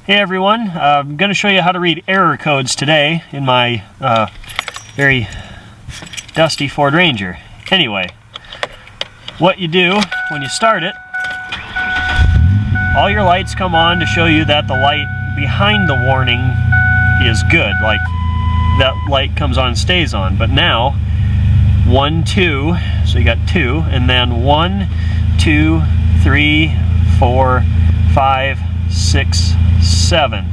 Hey everyone, I'm going to show you how to read error codes today in my very dusty Ford Ranger. Anyway, what you do when you start it, all your lights come on to show you that the light behind the warning is good, like that light comes on and stays on. But now 1, 2, so you got 2, and then 1, 2, 3, 4, 5, 6, 7.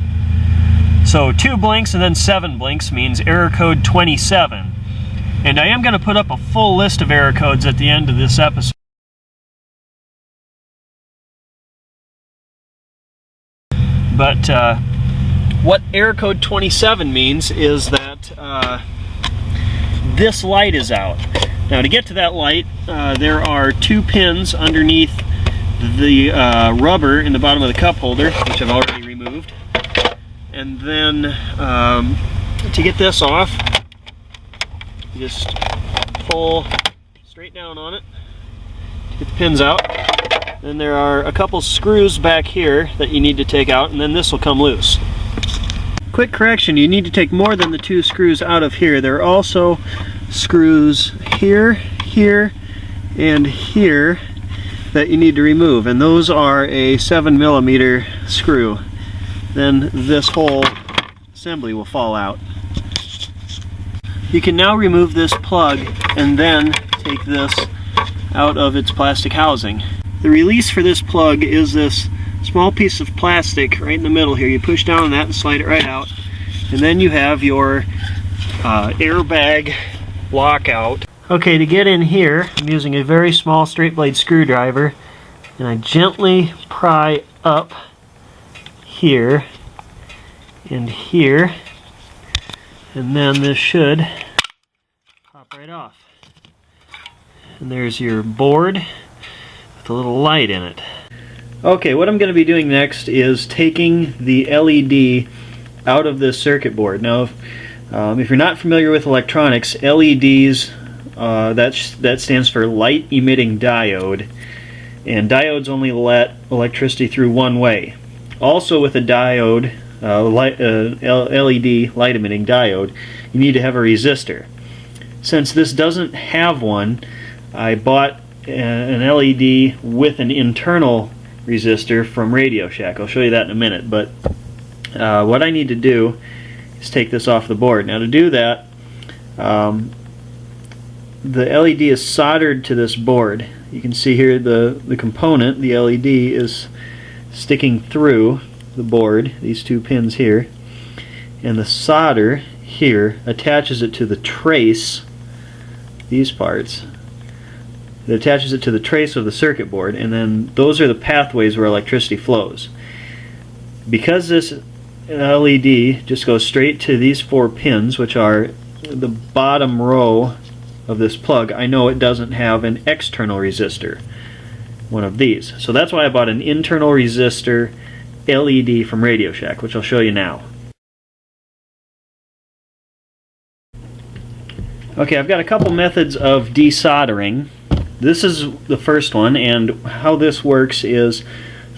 So 2 blinks and then 7 blinks means error code 27. And I am going to put up a full list of error codes at the end of this episode. But what error code 27 means is that this light is out. Now to get to that light, there are 2 pins underneath the rubber in the bottom of the cup holder, which I've already removed. And then to get this off, you just pull straight down on it to get the pins out. Then there are a couple screws back here that you need to take out, and then this will come loose. Quick correction, you need to take more than the 2 screws out of here. There are also screws here, here, and here that you need to remove, and those are a 7mm screw. Then this whole assembly will fall out. You can now remove this plug and then take this out of its plastic housing. The release for this plug is this small piece of plastic right in the middle here. You push down on that and slide it right out, and then you have your airbag lockout. Okay, to get in here, I'm using a very small straight blade screwdriver, and I gently pry up here and here, and then this should pop right off. And there's your board with a little light in it. Okay, what I'm going to be doing next is taking the LED out of this circuit board. Now, if you're not familiar with electronics, LEDs, that stands for light emitting diode, and diodes only let electricity through one way. Also with a diode, LED light emitting diode, you need to have a resistor. Since this doesn't have one, I bought an LED with an internal resistor from Radio Shack. I'll show you that in a minute, but what I need to do is take this off the board. Now to do that, the LED is soldered to this board. You can see here the component, the LED, is sticking through the board, these 2 pins here, and the solder here attaches it to the trace, these parts. It attaches it to the trace of the circuit board, and then those are the pathways where electricity flows. Because this LED just goes straight to these 4 pins, which are the bottom row of this plug, I know it doesn't have an external resistor, one of these. So that's why I bought an internal resistor LED from Radio Shack, which I'll show you now. Okay, I've got a couple methods of desoldering. This is the first one, and how this works is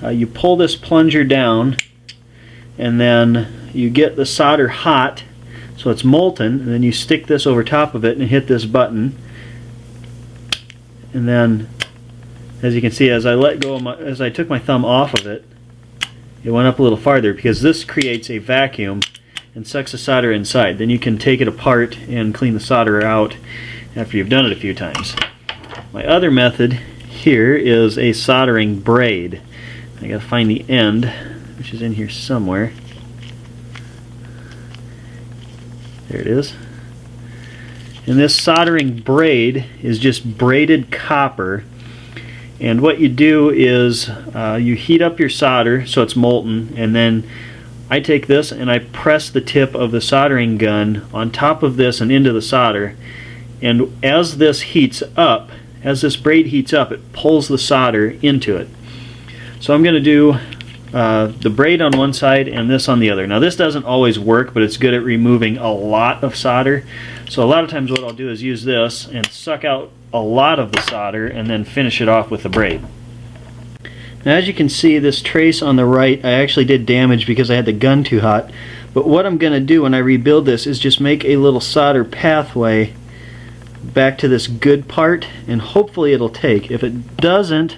you pull this plunger down, and then you get the solder hot so it's molten, and then you stick this over top of it and hit this button, and then as you can see, as I let go of as I took my thumb off of it, it went up a little farther because this creates a vacuum and sucks the solder inside. Then you can take it apart and clean the solder out after you've done it a few times. My other method here is a soldering braid. I gotta find the end, which is in here somewhere. There it is. And this soldering braid is just braided copper, and what you do is you heat up your solder so it's molten, and then I take this and I press the tip of the soldering gun on top of this and into the solder, and as this heats up, as this braid heats up, it pulls the solder into it. So I'm going to do the braid on one side and this on the other. Now this doesn't always work, but it's good at removing a lot of solder. So a lot of times what I'll do is use this and suck out a lot of the solder and then finish it off with the braid. Now, as you can see, this trace on the right I actually did damage because I had the gun too hot. But what I'm going to do when I rebuild this is just make a little solder pathway back to this good part, and hopefully it'll take. If it doesn't,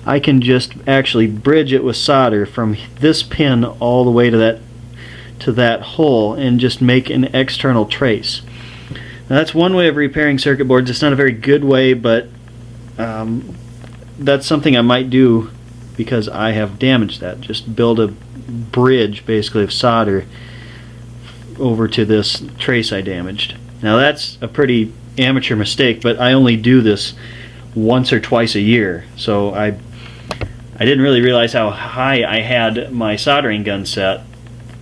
I can just actually bridge it with solder from this pin all the way to that hole and just make an external trace. Now, that's one way of repairing circuit boards. It's not a very good way, but that's something I might do because I have damaged that. Just build a bridge basically of solder over to this trace I damaged. Now, that's a pretty amateur mistake, but I only do this once or twice a year, so I didn't really realize how high I had my soldering gun set,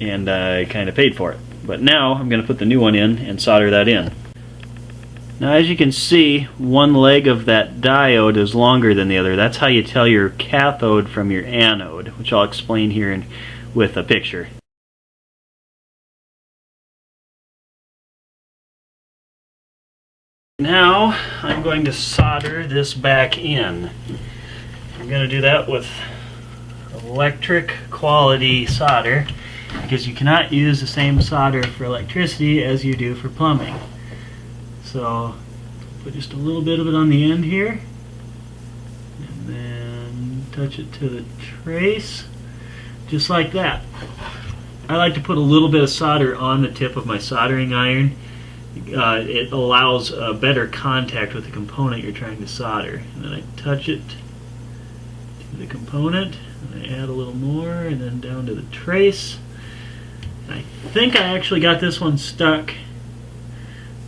and I kind of paid for it. But now I'm going to put the new one in and solder that in. Now, as you can see, one leg of that diode is longer than the other. That's how you tell your cathode from your anode, which I'll explain here with a picture. Now I'm going to solder this back in. I'm going to do that with electric quality solder because you cannot use the same solder for electricity as you do for plumbing. So put just a little bit of it on the end here and then touch it to the trace just like that. I like to put a little bit of solder on the tip of my soldering iron. It allows better contact with the component you're trying to solder. And then I touch it to the component, and I add a little more, and then down to the trace. And I think I actually got this one stuck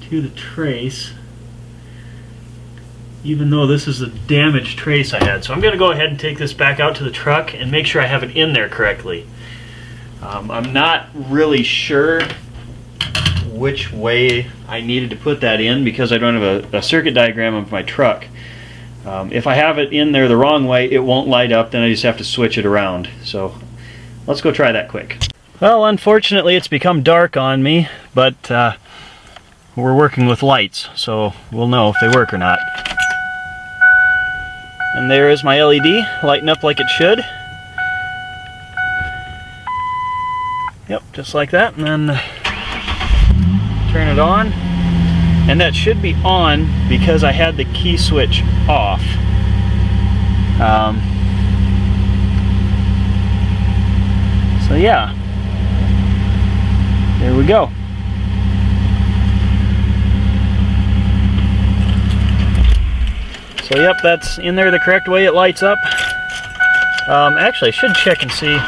to the trace, even though this is a damaged trace I had. So I'm going to go ahead and take this back out to the truck and make sure I have it in there correctly. I'm not really sure which way I needed to put that in because I don't have a circuit diagram of my truck. If I have it in there the wrong way, it won't light up, then I just have to switch it around. So let's go try that quick. Well, unfortunately it's become dark on me, but we're working with lights, so we'll know if they work or not. And there is my LED lighting up like it should. Yep, just like that, and then turn it on, and that should be on because I had the key switch off. So yeah, there we go. So yep, that's in there the correct way. It lights up. Actually, I should check and see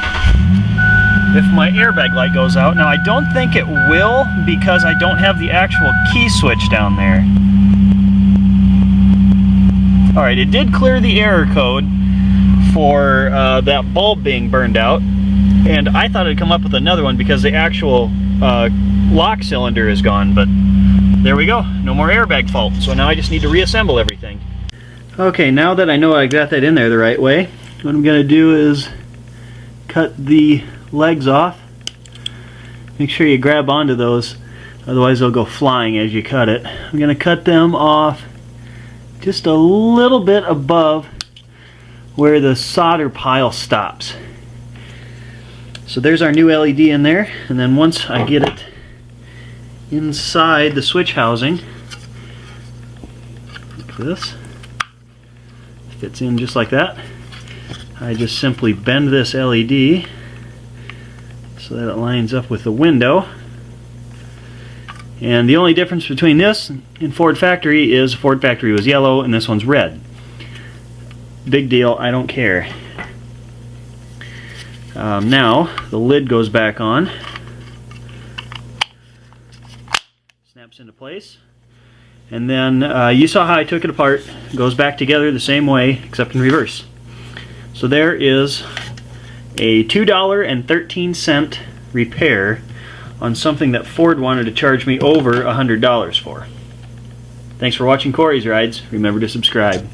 if my airbag light goes out. Now, I don't think it will because I don't have the actual key switch down there. Alright, it did clear the error code for that bulb being burned out, and I thought it'd come up with another one because the actual lock cylinder is gone, but there we go, no more airbag fault. So now I just need to reassemble everything. Okay, now that I know I got that in there the right way, what I'm going to do is cut the legs off. Make sure you grab onto those, otherwise they'll go flying as you cut it. I'm going to cut them off just a little bit above where the solder pile stops. So there's our new LED in there, and then once I get it inside the switch housing, like this, fits in just like that. I just simply bend this LED so that it lines up with the window. And the only difference between this and Ford Factory is Ford Factory was yellow and this one's red. Big deal, I don't care. Now the lid goes back on, snaps into place, and then you saw how I took it apart. It goes back together the same way except in reverse. So there is a $2.13 repair on something that Ford wanted to charge me over $100 for. Thanks for watching Kory's Rides. Remember to subscribe.